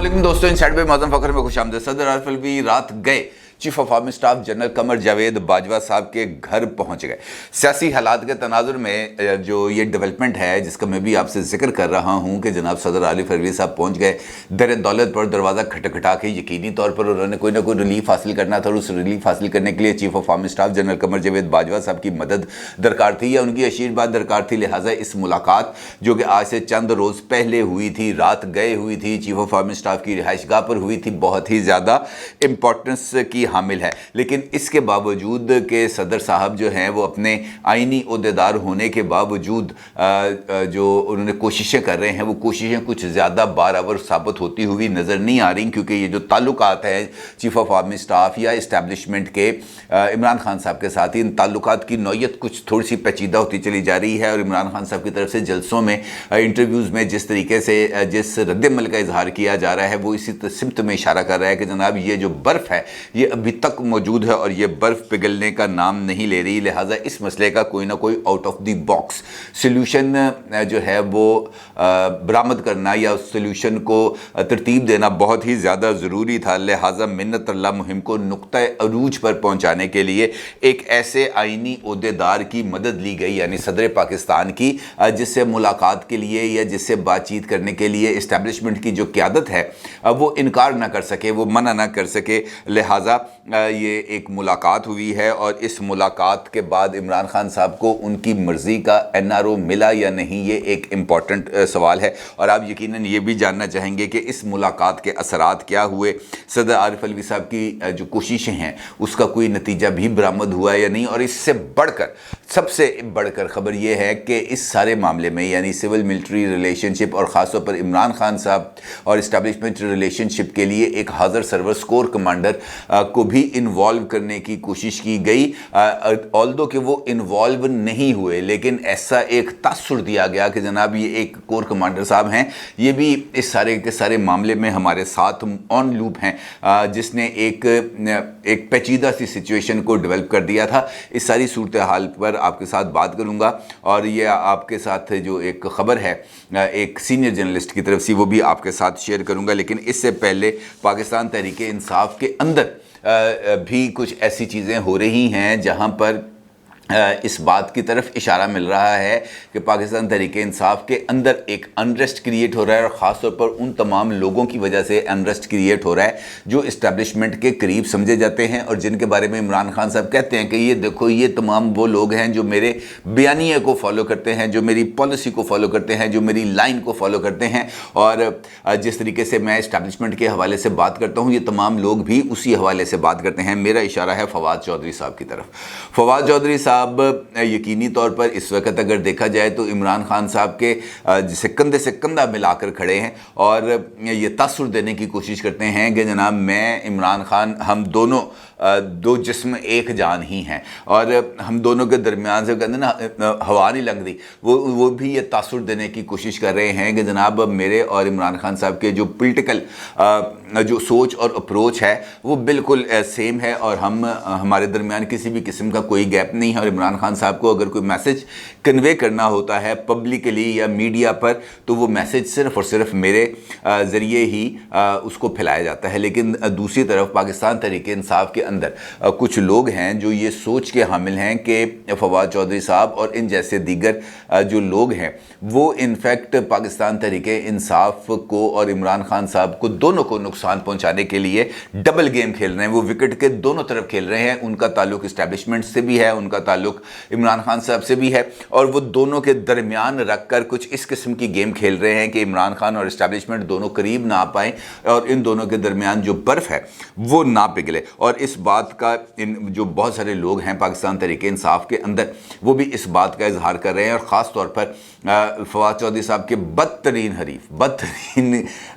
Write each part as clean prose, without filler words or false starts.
अस्सलाम दोस्तों, इनसाइड पे मौजूद फखर में खुश आमदीद। सदर आरिफ अलवी रात गए chief of army staff general Qamar Javed Bajwa साहब के घर पहुंच गए। सियासी हालात के तनाजुर में जो ये डेवलपमेंट है जिसका मैं भी आपसे जिक्र कर रहा हूं कि जनाब सदर आरिफ अलवी साहब पहुंच गए। दर दौलत पर दरवाज़ा खटखटा के यकीनी तौर पर उन्होंने कोई ना कोई रिलीफ हासिल करना था और उस रिलीफ हासिल करने के लिए chief of army staff general Qamar Javed Bajwa साहब की मदद दरकार थी या उनकी आशीर्वाद दरकार थी। लिहाजा इस मुलाकात जो कि आज से चंद रोज़ पहले हुई थी, रात गए हुई थी, चीफ ऑफ आर्मी स्टाफ की रिहाइशगाह पर हुई थी, बहुत ही ज़्यादा इम्पोर्टेंस की हामिल है। लेकिन इसके बावजूद कि सदर साहब जो हैं वो अपने आईनी ओहदेदार होने के बावजूद जो उन्होंने कोशिशें कर रहे हैं वो कोशिशें कुछ ज़्यादा बारावर साबित होती हुई नज़र नहीं आ रही, क्योंकि ये जो ताल्लुकात हैं चीफ ऑफ आर्मी स्टाफ या इस्टेब्लिशमेंट के इमरान खान साहब के साथ ही, इन ताल्लुकात की नौयत कुछ थोड़ी सी पेचीदा होती चली जा रही है। और इमरान खान साहब की तरफ से जलसों में, इंटरव्यूज़ में जिस तरीके से जिस रद्दमल का इजहार किया जा रहा है वो इसी सिमत में इशारा कर रहा है कि जनाब ये जो बर्फ़ है ये अभी तक मौजूद है और ये बर्फ़ पिघलने का नाम नहीं ले रही। लिहाजा इस मसले का कोई ना कोई out of the box solution जो है वो बरामद करना या उस सल्यूशन को तरतीब देना बहुत ही ज़्यादा ज़रूरी था। लिहाजा मिन्नत अल्लाह मुहिम को नुक्ता अरूज पर पहुँचाने के लिए एक ऐसे आइनी ओहदेदार की मदद ली गई, यानी सदर पाकिस्तान की, जिससे मुलाकात के लिए या जिससे बातचीत करने के लिए इस्टेब्लिशमेंट की जो क़यादत है वो इनकार ना कर सके, वो मना ना कर सके। लिहाजा ये एक मुलाकात हुई है और इस मुलाकात के बाद इमरान खान साहब को उनकी मर्ज़ी का NRO मिला या नहीं, ये एक इम्पॉर्टेंट सवाल है। और आप यकीनन ये भी जानना चाहेंगे कि इस मुलाकात के असरात क्या हुए, सदर आरिफ अलवी साहब की जो कोशिशें हैं उसका कोई नतीजा भी बरामद हुआ या नहीं। और इससे बढ़कर, सबसे बढ़कर खबर ये है कि इस सारे मामले में यानी सिविल मिलिट्री रिलेशनशिप और ख़ास तौर पर इमरान खान साहब और इस्टेब्लिशमेंट रिलेशनशिप के लिए एक हाज़र सर्वर कोर कमांडर को भी इन्वॉल्व करने की कोशिश की गई। ऑल्दो कि वो इन्वॉल्व नहीं हुए, लेकिन ऐसा एक तासुर दिया गया कि जनाब ये एक कोर कमांडर साहब हैं, ये भी इस सारे के सारे मामले में हमारे साथ ऑन लूप हैं, जिसने एक पेचीदा सी सिचुएशन को डेवलप कर दिया था। इस सारी सूरत हाल पर आपके साथ बात करूंगा और ये आपके साथ जो एक ख़बर है एक सीनियर जर्नलिस्ट की तरफ से वो भी आपके साथ शेयर करूंगा। लेकिन इससे पहले पाकिस्तान तहरीक इंसाफ के अंदर भी कुछ ऐसी चीज़ें हो रही हैं जहां पर इस बात की तरफ इशारा मिल रहा है कि पाकिस्तान तहरीक इंसाफ के अंदर एक अनरेस्ट क्रिएट हो रहा है और ख़ास तौर पर उन तमाम लोगों की वजह से अनरेस्ट क्रिएट हो रहा है जो इस्टेब्लिशमेंट के करीब समझे जाते हैं और जिनके बारे में इमरान खान साहब कहते हैं कि ये देखो ये तमाम वो लोग हैं जो मेरे बयानिए को फॉलो करते हैं, जो मेरी पॉलिसी को फॉलो करते हैं, जो मेरी लाइन को फॉलो करते हैं। और जिस तरीके से मैं इस्टेब्लिशमेंट के हवाले से बात करता हूँ ये तमाम लोग भी उसी हवाले से बात करते हैं। मेरा इशारा है फवाद चौधरी साहब की तरफ। फवाद चौधरी साहब यकीनी तौर पर इस वक्त अगर देखा जाए तो इमरान खान साहब के जिसे कंधे से कंधा मिलाकर खड़े हैं और ये तासुर देने की कोशिश करते हैं कि जनाब मैं इमरान खान, हम दोनों दो जिस्म एक जान ही हैं और हम दोनों के दरमियान से कहते ना हवा नहीं लग रही, वो भी ये तासुर देने की कोशिश कर रहे हैं कि जनाब मेरे और इमरान खान साहब के जो पॉलिटिकल जो सोच और अप्रोच है वो बिल्कुल सेम है और हमारे दरमियान किसी भी किस्म का कोई गैप नहीं है। और इमरान खान साहब को अगर कोई मैसेज कन्वे करना होता है पब्लिकली या मीडिया पर तो वो मैसेज सिर्फ़ और सिर्फ मेरे ज़रिए ही उसको फैलाया जाता है। लेकिन दूसरी तरफ पाकिस्तान तहरीक इंसाफ के अंदर कुछ लोग हैं जो ये सोच के हामिल हैं कि फवाद चौधरी साहब और इन जैसे दीगर जो लोग हैं वो इनफैक्ट पाकिस्तान तहरीक इंसाफ को और इमरान खान साहब को दोनों को नुकसान पहुंचाने के लिए डबल गेम खेल रहे हैं। वो विकेट के दोनों तरफ खेल रहे हैं, उनका ताल्लुक इस्टेब्लिशमेंट से भी है, उनका ताल्लुक इमरान खान साहब से भी है और वो दोनों के दरमियान रख कर कुछ इस किस्म की गेम खेल रहे हैं कि इमरान खान और इस्टेब्लिशमेंट दोनों करीब ना आ पाएँ और इन दोनों के दरमियान जो बर्फ़ है वो ना पिघले। और इस बात का इन जो बहुत सारे लोग हैं पाकिस्तान तहरीक इंसाफ के अंदर वो भी इस बात का इजहार कर रहे हैं और ख़ास तौर पर फवाद चौधरी साहब के बदतरीन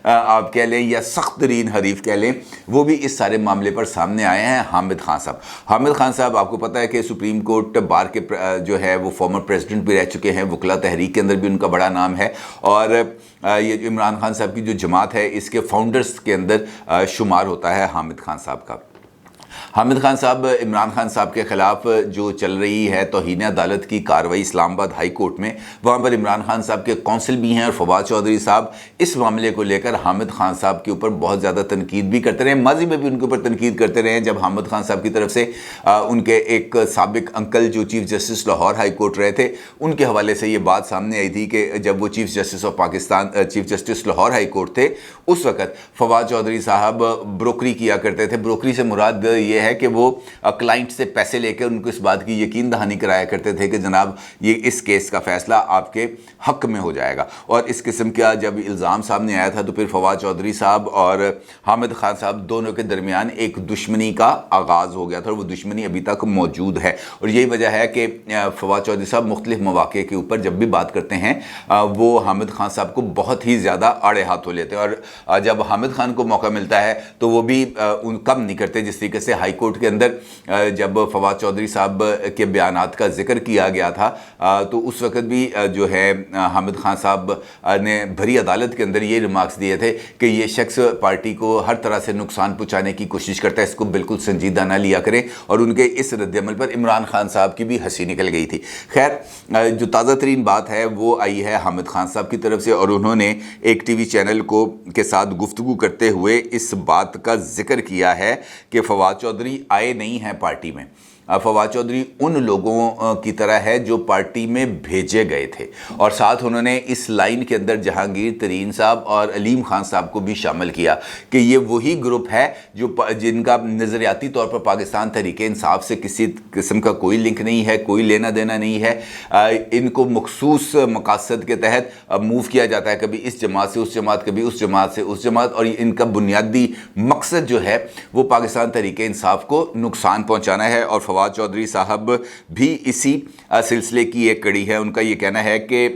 आप कह लें या सख्त तरीन हरीफ कह लें, वो भी इस सारे मामले पर सामने आए हैं। हामिद खान साहब, हामिद खान साहब आपको पता है कि सुप्रीम कोर्ट बार के जो है वो फॉर्मर प्रेसिडेंट भी रह चुके हैं, वकला तहरीक के अंदर भी उनका बड़ा नाम है और ये इमरान खान साहब की जो जमात है इसके फाउंडर्स के अंदर शुमार होता है हामिद खान साहब का। حامد خان صاحب عمران خان صاحب کے خلاف جو چل رہی ہے توہین عدالت کی کارروائی اسلام آباد ہائی کورٹ میں، وہاں پر عمران خان صاحب کے کونسل بھی ہیں اور فواد چودھری صاحب اس معاملے کو لے کر حامد خان صاحب کے اوپر بہت زیادہ تنقید بھی کرتے رہے ہیں، ماضی میں بھی ان کے اوپر تنقید کرتے رہے ہیں۔ جب حامد خان صاحب کی طرف سے ان کے ایک سابق انکل جو chief justice Lahore high court رہے تھے، ان کے حوالے سے یہ بات سامنے آئی تھی کہ جب وہ chief justice of Pakistan chief justice Lahore high court تھے، اس وقت فواد چودھری صاحب بروکری کیا کرتے تھے۔ بروکری سے مراد یہ ہے کہ وہ کلائنٹ سے پیسے لے کے ان کو اس بات کی یقین دہانی کرایا کرتے تھے کہ جناب یہ اس کیس کا فیصلہ آپ کے حق میں ہو جائے گا، اور اس قسم کا جب الزام سامنے آیا تھا تو پھر فواد چودھری صاحب اور حامد خان صاحب دونوں کے درمیان ایک دشمنی کا آغاز ہو گیا تھا، اور وہ دشمنی ابھی تک موجود ہے، اور یہی وجہ ہے کہ فواد چودھری صاحب مختلف مواقع کے اوپر جب بھی بات کرتے ہیں وہ حامد خان صاحب کو بہت ہی زیادہ آڑے ہاتھوں لیتے ہیں، اور جب حامد خان کو موقع ملتا ہے تو وہ بھی کم نہیں کرتے۔ جس طریقے سے ہائی کورٹ کے اندر جب فواد چودھری صاحب کے بیانات کا ذکر کیا گیا تھا تو اس وقت بھی جو ہے حامد خان صاحب نے بھری عدالت کے اندر یہ ریمارکس دیے تھے کہ یہ شخص پارٹی کو ہر طرح سے نقصان پہنچانے کی کوشش کرتا ہے، اس کو بالکل سنجیدہ نہ لیا کریں، اور ان کے اس رد عمل پر عمران خان صاحب کی بھی ہنسی نکل گئی تھی۔ خیر، جو تازہ ترین بات ہے وہ آئی ہے حامد خان صاحب کی طرف سے، اور انہوں نے ایک ٹی وی چینل کے ساتھ گفتگو کرتے ہوئے اس بات کا ذکر کیا ہے کہ فواد چودھری آئے نہیں ہیں پارٹی میں، فواد چودھری ان لوگوں کی طرح ہے جو پارٹی میں بھیجے گئے تھے، اور ساتھ انہوں نے اس لائن کے اندر جہانگیر ترین صاحب اور علیم خان صاحب کو بھی شامل کیا کہ یہ وہی گروپ ہے جن کا نظریاتی طور پر پاکستان تحریک انصاف سے کسی قسم کا کوئی لنک نہیں ہے، کوئی لینا دینا نہیں ہے، ان کو مخصوص مقاصد کے تحت موو کیا جاتا ہے، کبھی اس جماعت سے اس جماعت، کبھی اس جماعت سے اس جماعت، اور ان کا بنیادی مقصد جو ہے وہ پاکستان تحریک انصاف کو نقصان پہنچانا ہے، اور فواد چودھری صاحب بھی اسی سلسلے کی ایک کڑی ہے۔ ان کا یہ کہنا ہے کہ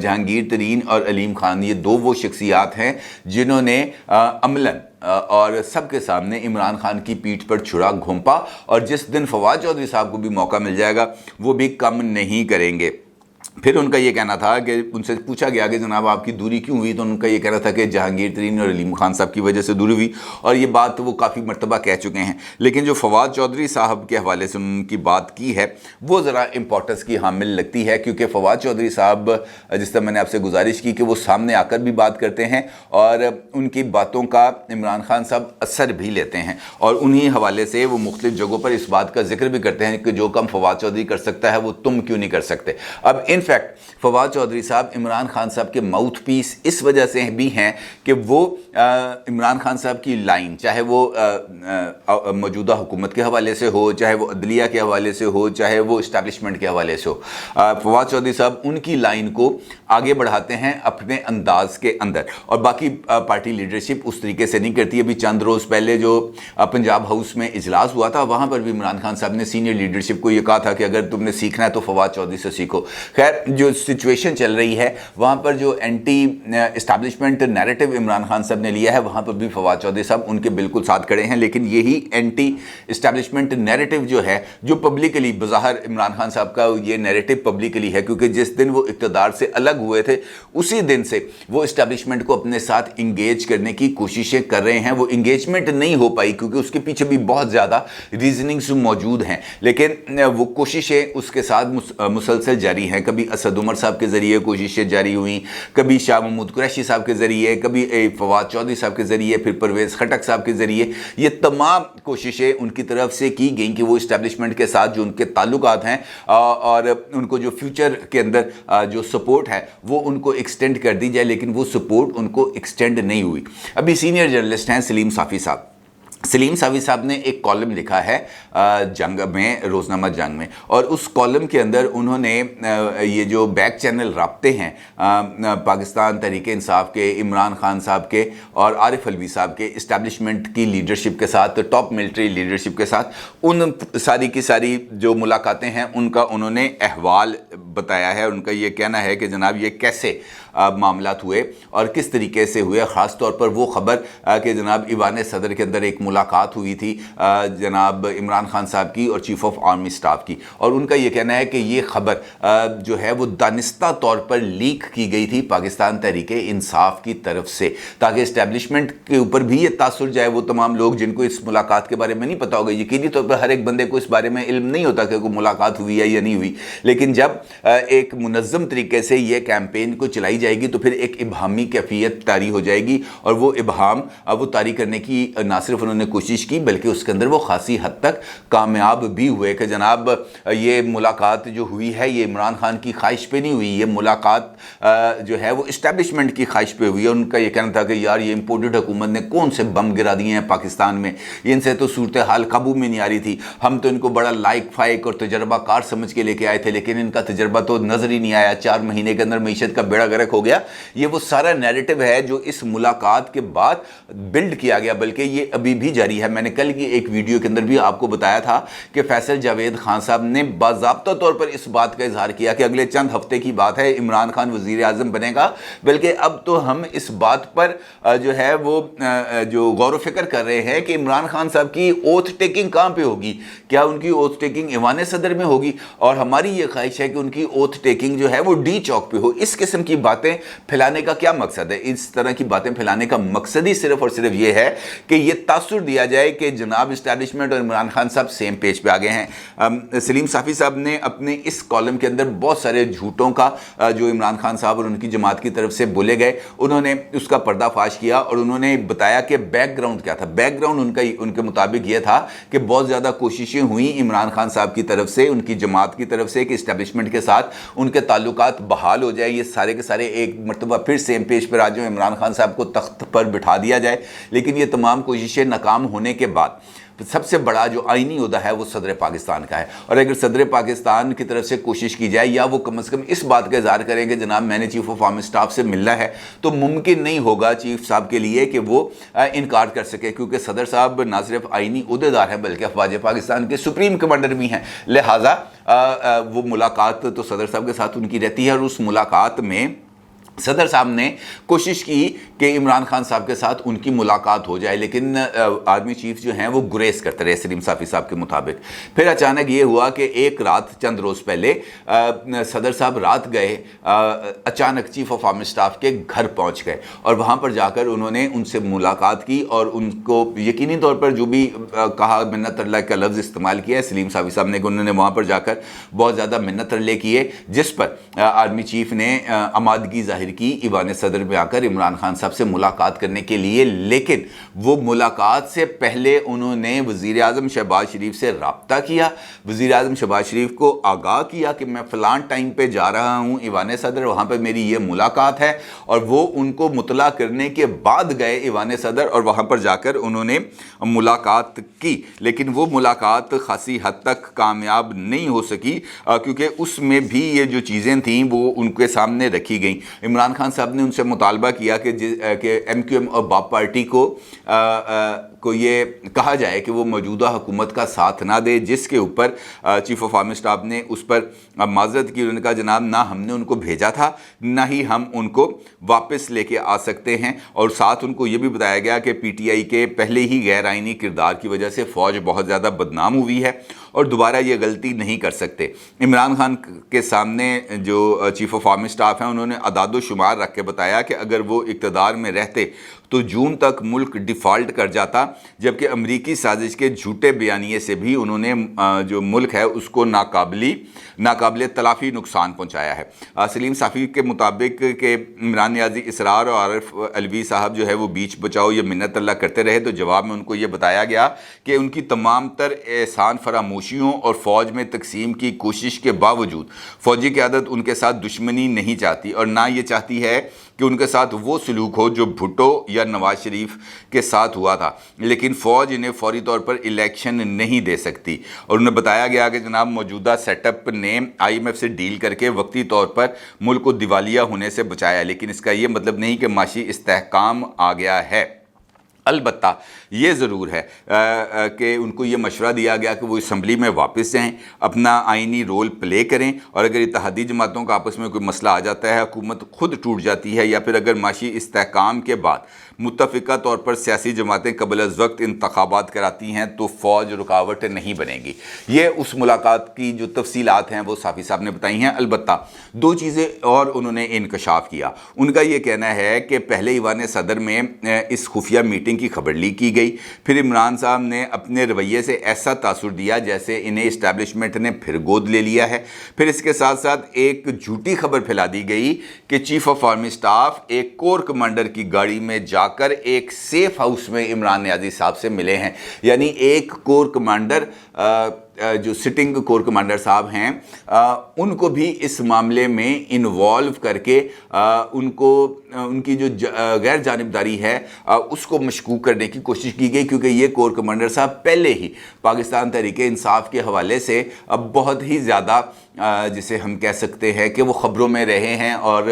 جہانگیر ترین اور علیم خان یہ دو وہ شخصیات ہیں جنہوں نے عملاً اور سب کے سامنے عمران خان کی پیٹھ پر چھڑا گھونپا، اور جس دن فواد چودھری صاحب کو بھی موقع مل جائے گا وہ بھی کم نہیں کریں گے۔ پھر ان کا یہ کہنا تھا کہ ان سے پوچھا گیا کہ جناب آپ کی دوری کیوں ہوئی، تو ان کا یہ کہنا تھا کہ جہانگیر ترین اور علیم خان صاحب کی وجہ سے دوری ہوئی، اور یہ بات وہ کافی مرتبہ کہہ چکے ہیں، لیکن جو فواد چودھری صاحب کے حوالے سے ان کی بات کی ہے وہ ذرا امپورٹنس کی حامل لگتی ہے، کیونکہ فواد چودھری صاحب جس طرح میں نے آپ سے گزارش کی کہ وہ سامنے آ کر بھی بات کرتے ہیں اور ان کی باتوں کا عمران خان صاحب اثر بھی لیتے ہیں، اور انہی حوالے سے وہ مختلف جگہوں پر اس بات کا ذکر بھی کرتے ہیں کہ جو کام فواد چودھری کر سکتا ہے وہ تم کیوں نہیں کر سکتے۔ اب انفیکٹ فواد چودھری صاحب عمران خان صاحب کے ماؤتھ پیس اس وجہ سے بھی ہیں کہ وہ عمران خان صاحب کی لائن، چاہے وہ موجودہ حکومت کے حوالے سے ہو، چاہے وہ عدلیہ کے حوالے سے ہو، چاہے وہ اسٹیبلشمنٹ کے حوالے سے ہو، فواد چودھری صاحب ان کی لائن کو آگے بڑھاتے ہیں اپنے انداز کے اندر، اور باقی پارٹی لیڈرشپ اس طریقے سے نہیں کرتی۔ ابھی چند روز پہلے جو پنجاب ہاؤس میں اجلاس ہوا تھا وہاں پر بھی عمران خان صاحب نے سینئر لیڈرشپ کو یہ کہا تھا کہ اگر تم نے سیکھنا ہے تو فواد چودھری سے سیکھو۔ خیر، جو سچویشن چل رہی ہے وہاں پر جو anti establishment narrative Imran Khan صاحب نے لیا ہے وہاں پر بھی فواد چودھری صاحب ان کے بالکل ساتھ کھڑے ہیں، لیکن یہی اینٹی اسٹیبلشمنٹ نیریٹو جو ہے جو پبلکلی بظاہر عمران خان صاحب کا یہ نیریٹو پبلکلی ہے، کیونکہ جس دن وہ اقتدار سے الگ ہوئے تھے اسی دن سے وہ اسٹیبلشمنٹ کو اپنے ساتھ انگیج کرنے کی کوششیں کر رہے ہیں۔ وہ انگیجمنٹ نہیں ہو پائی کیونکہ اس کے پیچھے بھی بہت زیادہ ریزننگز موجود ہیں، لیکن وہ کوششیں اس کے ساتھ مسلسل جاری ہیں۔ کبھی اسد عمر صاحب کے ذریعے کوششیں جاری ہوئیں، کبھی شاہ محمود قریشی صاحب کے ذریعے، کبھی فواد چودھری صاحب کے ذریعے، پھر پرویز خٹک صاحب کے ذریعے، یہ تمام کوششیں ان کی طرف سے کی گئیں کہ وہ اسٹیبلشمنٹ کے ساتھ جو ان کے تعلقات ہیں اور ان کو جو فیوچر کے اندر جو سپورٹ ہے وہ ان کو ایکسٹینڈ کر دی جائے، لیکن وہ سپورٹ ان کو ایکسٹینڈ نہیں ہوئی۔ ابھی سینئر جرنلسٹ ہیں سلیم صافی صاحب نے ایک کالم لکھا ہے جنگ میں، روزنامہ جنگ میں، اور اس کالم کے اندر انہوں نے یہ جو بیک چینل رابطے ہیں پاکستان تحریک انصاف کے، عمران خان صاحب کے اور عارف علوی صاحب کے، اسٹیبلشمنٹ کی لیڈرشپ کے ساتھ، ٹاپ ملٹری لیڈرشپ کے ساتھ، ان ساری کی ساری جو ملاقاتیں ہیں ان کا انہوں نے احوال بتایا ہے۔ ان کا یہ کہنا ہے کہ جناب یہ کیسے معاملات ہوئے اور کس طریقے سے ہوئے، خاص طور پر وہ خبر کہ جناب ایوان صدر کے اندر ایک मुलाकात हुई थी जनाब इमरान खान साहब की और चीफ ऑफ आर्मी स्टाफ की, और उनका ये कहना है कि ये खबर जो है वो दानिस्ता तौर पर लीक की गई थी पाकिस्तान तहरीक इंसाफ की तरफ से, ताकि इस्टेब्लिशमेंट के ऊपर भी ये तासुर जाए। वो तमाम लोग जिनको इस मुलाकात के बारे में नहीं पता होगा, यकीनी तौर पर हर एक बंदे को इस बारे में इल्म नहीं होता कि कोई मुलाकात हुई है या नहीं हुई, लेकिन जब एक मुनज़्ज़म तरीके से ये कैंपेन को चलाई जाएगी तो फिर एक इबहामी कैफियत तारी हो जाएगी, और वो इबहाम वो तारी करने की ना सिर्फ उन्होंने कोशिश की बल्कि उसके अंदर वो खासी हद तक कामयाब भी हुए कि जनाब ये मुलाकात जो हुई है ये इमरान खान की ख्वाहिश पे नहीं हुई, ये मुलाकात जो है वो इस्टेब्लिशमेंट की ख्वाहिश पे हुई है। उनका ये कहना था कि यार ये इम्पोर्टेड हुकूमत ने कौन से बम गिरा दिए हैं पाकिस्तान में, इनसे तो सूरत हाल काबू में नहीं आ रही थी, हम तो इनको बड़ा लाइक फाइक और तजर्बाकार समझ के लेके आए थे, लेकिन इनका तजर्बा तो नज़र ही नहीं आया, 4 महीने के अंदर मीशत का बेड़ा गर्क हो गया। ये वो सारा नैरेटिव है जो इस मुलाकात के बाद बिल्ड किया गया, बल्कि ये अभी भी जारी है। मैंने कल की एक वीडियो के अंदर भी आपको बताया था कि फैसल जावेद खान साहब ने बाज़ाब्ता तौर पर इस बात का इजहार किया कि अगले चंद हफ्ते की बात है इमरान खान वज़ीर आज़म बनेगा, बल्कि अब तो हम इस बात पर जो है वो जो गौर व फिक्र कर रहे हैं कि इमरान खान साहब की ओथ टेकिंग कहाँ पे होगी, क्या उनकी ओथ टेकिंग ईवान सदर में होगी, और हमारी ये ख्वाहिश है कि उनकी ओथ टेकिंग जो है वो डी चौक पे हो। इस किस्म की बातें फैलाने का क्या मकसद है? इस तरह की बातें फैलाने का मकसद ही सिर्फ और सिर्फ ये है कि ये तासुर दिया जाए कि जनाब इस्टेब्लिशमेंट और इमरान खान साहब सेम पेज पे आ गए हैं। सलीम साफ़ी साहब ने अपने इस कॉलम के अंदर बहुत सारे झूठों का जो इमरान खान साहब और उनकी जमात की तरफ से बोले गए उन्होंने उसका पर्दाफाश किया, और उन्होंने बताया कि बैकग्राउंड क्या था। बैकग्राउंड उनके मुताबिक ये था कि बहुत ज़्यादा कोशिशें हुई इमरान खान साहब की तरफ से, उनकी जमात की तरफ से कि इस्टेब्लिशमेंट के साथ उनके ताल्लुकात बहाल हो जाए, ये सारे के सारे एक मरतबा फिर सेम पेज पर आ जाए, इमरान खान साहब को तख्त पर बिठा दिया जाए। लेकिन ये तमाम कोशिशें नाकाम होने के बाद सबसे बड़ा जो आईनी ओहदा है वो सदर पाकिस्तान का है, और अगर सदर पाकिस्तान की तरफ से कोशिश की जाए या वो कम से कम इस बात का इजहार करें कि जनाब मैंने चीफ ऑफ आर्मी स्टाफ से मिलना है, तो मुमकिन नहीं होगा चीफ साहब के लिए कि वो इनकार कर सके, क्योंकि सदर साहब ना सिर्फ आईनी ओहदेदार हैं बल्कि अफवाज पाकिस्तान के सुप्रीम कमांडर भी हैं। लिहाजा वो मुलाकात तो सदर साहब के साथ उनकी रहती है, और उस मुलाकात में सदर साहब ने कोशिश की कि इमरान खान साहब के साथ उनकी मुलाकात हो जाए, लेकिन आर्मी चीफ जो हैं वो गुरेज करते रहे सलीम साफ़ी साहब के मुताबिक। फिर अचानक ये हुआ कि एक रात चंद रोज़ पहले सदर साहब रात गए, अचानक चीफ ऑफ आर्मी स्टाफ के घर पहुंच गए, और वहाँ पर जाकर उन्होंने उनसे मुलाकात की, और उनको यकीनी तौर पर जो भी कहा मिन्नत तरले का लफ्ज़ इस्तेमाल किया है सलीम साफ़ी साहब ने, उन्होंने वहाँ पर जाकर बहुत ज़्यादा मिन्नत तरले किए, जिस पर आर्मी चीफ ने आमादगी ज़ाहिर की ईवान सदर में आकर इमरान खान साहब से मुलाकात करने के लिए। लेकिन वो मुलाकात से पहले उन्होंने वज़ीर आज़म शहबाज शरीफ से रब्ता किया, वज़ीर आज़म शहबाज शरीफ को आगाह किया कि मैं फ़लान टाइम पे जा रहा हूँ ईवान सदर, वहाँ पर मेरी ये मुलाकात है, और वो उनको मुतला करने के बाद गए ईवान सदर और वहाँ पर जाकर उन्होंने मुलाकात की। लेकिन वो मुलाकात खासी हद तक कामयाब नहीं हो सकी, क्योंकि उसमें भी ये जो चीज़ें थीं वो उनके सामने रखी गई। इमरान खान साहब ने उनसे मुतालबा किया कि MQM और बाप पार्टी को ये कहा जाए कि वो मौजूदा हुकूमत का साथ ना दे, जिसके ऊपर चीफ ऑफ आर्मी स्टाफ ने उस पर माजरत की। उन्होंने कहा जनाब ना हमने उनको भेजा था ना ही हम उनको वापस लेके आ सकते हैं, और साथ उनको ये भी बताया गया कि PTI के पहले ही गैर आइनी किरदार की वजह से फ़ौज बहुत ज़्यादा बदनाम हुई है और दोबारा ये गलती नहीं कर सकते। इमरान खान के सामने जो चीफ ऑफ आर्मी स्टाफ हैं उन्होंने अदाद शुमार रख के बताया कि अगर वो इक़्तिदार में रहते तो जून तक मुल्क डिफ़ॉल्ट कर जाता, जबकि अमरीकी साजिश के झूठे बयानिए से भी उन्होंने जो मुल्क है उसको नाकाबिल तलाफ़ी नुकसान पहुँचाया है। सलीम साफ़ी के मुताबिक कि इमरान नियाज़ी इसरार और आरिफ अलवी साहब जो है वो बीच बचाओ ये मिन्नत अल्लाह करते रहे, तो जवाब में उनको ये बताया गया कि उनकी तमाम तर एहसान फरामोशियों और फ़ौज में तकसीम की कोशिश के बावजूद फ़ौजी क़यादत उनके साथ दुश्मनी नहीं चाहती, और ना ये चाहती है कि उनके साथ वो सलूक हो जो भुट्टो या नवाज शरीफ के साथ हुआ था, लेकिन फ़ौज इन्हें फौरी तौर पर इलेक्शन नहीं दे सकती। और उन्हें बताया गया कि जनाब मौजूदा सेटअप ने IMF से डील करके वक्ती तौर पर मुल्क को दिवालिया होने से बचाया, लेकिन इसका ये मतलब नहीं कि माशी इस्तेहकाम आ गया है। البتہ یہ ضرور ہے کہ ان کو یہ مشورہ دیا گیا کہ وہ اسمبلی میں واپس جائیں، اپنا آئینی رول پلے کریں، اور اگر اتحادی جماعتوں کا آپس میں کوئی مسئلہ آ جاتا ہے، حکومت خود ٹوٹ جاتی ہے، یا پھر اگر معاشی استحکام کے بعد متفقہ طور پر سیاسی جماعتیں قبل از وقت انتخابات کراتی ہیں تو فوج رکاوٹ نہیں بنے گی۔ یہ اس ملاقات کی جو تفصیلات ہیں وہ صافی صاحب نے بتائی ہیں۔ البتہ دو چیزیں اور انہوں نے انکشاف کیا۔ ان کا یہ کہنا ہے کہ پہلے ایوان صدر میں اس خفیہ میٹنگ کی خبر لیک کی گئی، پھر عمران صاحب نے اپنے رویے سے ایسا تاثر دیا جیسے انہیں اسٹیبلشمنٹ نے پھر گود لے لیا ہے، پھر اس کے ساتھ ساتھ ایک جھوٹی خبر پھیلا دی گئی کہ چیف آف آرمی سٹاف ایک کور کمانڈر کی گاڑی میں جا کر ایک سیف ہاؤس میں عمران نیازی صاحب سے ملے ہیں، یعنی ایک کور کمانڈر جو سٹنگ کور کمانڈر صاحب ہیں ان کو بھی اس معاملے میں انوالو کر کے ان کی جو غیر جانبداری ہے اس کو مشکوک کرنے کی کوشش کی گئی، کیونکہ یہ کور کمانڈر صاحب پہلے ہی پاکستان تحریک انصاف کے حوالے سے بہت ہی زیادہ جسے ہم کہہ سکتے ہیں کہ وہ خبروں میں رہے ہیں اور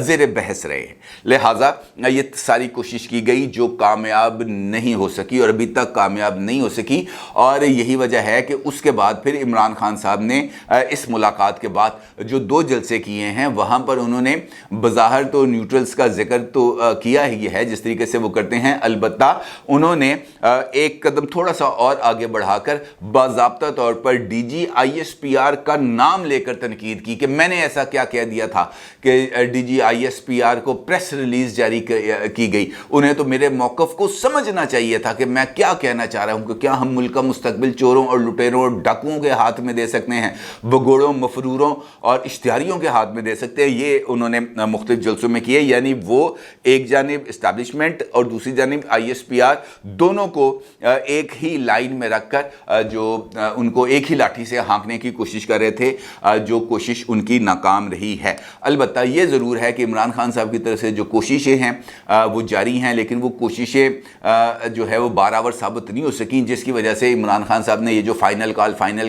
زیر بحث رہے ہیں، لہٰذا یہ ساری کوشش کی گئی جو کامیاب نہیں ہو سکی اور ابھی تک کامیاب نہیں ہو سکی، اور یہی وجہ ہے کہ اس کے بعد پھر عمران خان صاحب نے اس ملاقات کے بعد جو 2 جلسے کیے ہیں وہاں پر انہوں نے بظاہر تو نیوٹرلز کا ذکر تو کیا ہی ہے جس طریقے سے وہ کرتے ہیں، البتہ انہوں نے ایک قدم تھوڑا سا اور آگے بڑھا کر باضابطہ طور پر D G I S P R کا نام لے کر تنقید کی کہ میں نے ایسا کیا کہہ دیا تھا کہ D G I S P R کو پریس ریلیز جاری کی گئی، انہیں تو میرے موقف کو سمجھنا چاہیے تھا کہ میں کیا کہنا چاہ رہا ہوں، کہ کیا ہم ملک کا مستقبل چوروں اور لٹیروں اور ڈاکوؤں کے ہاتھ میں دے سکتے ہیں، بگوڑوں، مفروروں اور اشتہاریوں کے ہاتھ میں دے سکتے ہیں۔ یہ انہوں نے مختلف جلسوں میں کیے، یعنی وہ ایک جانب اسٹیبلشمنٹ اور دوسری جانب آئی ایس پی آر دونوں کو ایک ہی لائن میں رکھ کر جو ان کو ایک ہی لاٹھی سے ہانکنے کی کوشش کر رہے تھے، جو کوشش ان کی ناکام رہی ہے۔ البتہ یہ ضرور ہے کہ عمران خان صاحب کی طرف سے جو کوششیں ہیں وہ جاری ہیں، لیکن وہ کوششیں جو ہے وہ بارآور ثابت نہیں ہو سکیں، جس کی وجہ سے عمران خان صاحب نے یہ جو فائنل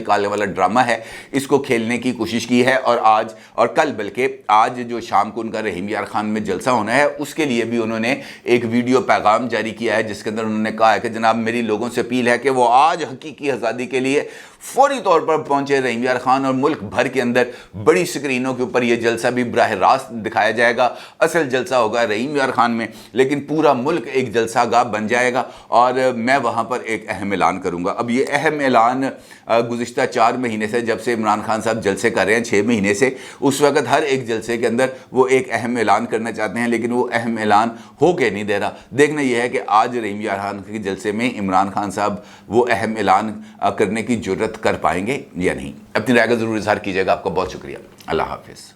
کال والا ڈرامہ ہے اس کو کھیلنے کی کوشش کی ہے، اور آج اور کل، بلکہ آج جو شام کو ان کا رحیم یار خان میں جلسہ ہونا ہے اس کے لیے بھی انہوں نے ایک ویڈیو پیغام جاری کیا ہے جس کے اندر انہوں نے کہا ہے کہ جناب میری لوگوں سے اپیل ہے کہ وہ آج حقیقی آزادی کے لیے فوری طور پر پہنچے رحیم یار خان، اور ملک بھر کے اندر بڑی سکرینوں کے اوپر یہ جلسہ بھی براہ راست دکھایا جائے گا۔ اصل جلسہ ہوگا رحیم یار خان میں، لیکن پورا ملک ایک جلسہ گاہ بن جائے گا، اور میں وہاں پر ایک اہم اعلان کروں گا۔ اب یہ اہم اعلان گزشتہ 4 مہینے سے، جب سے عمران خان صاحب جلسے کر رہے ہیں 6 مہینے سے، اس وقت ہر ایک جلسے کے اندر وہ ایک اہم اعلان کرنا چاہتے ہیں، لیکن وہ اہم اعلان ہو کے نہیں دے رہا۔ دیکھنا یہ ہے کہ آج رحیم یار خان کے جلسے میں عمران خان صاحب وہ اہم اعلان کرنے کی جرت کر پائیں گے یا نہیں۔ اپنی رائے کا ضرور اظہار کیجیے گا۔ آپ کا بہت شکریہ۔ اللہ حافظ۔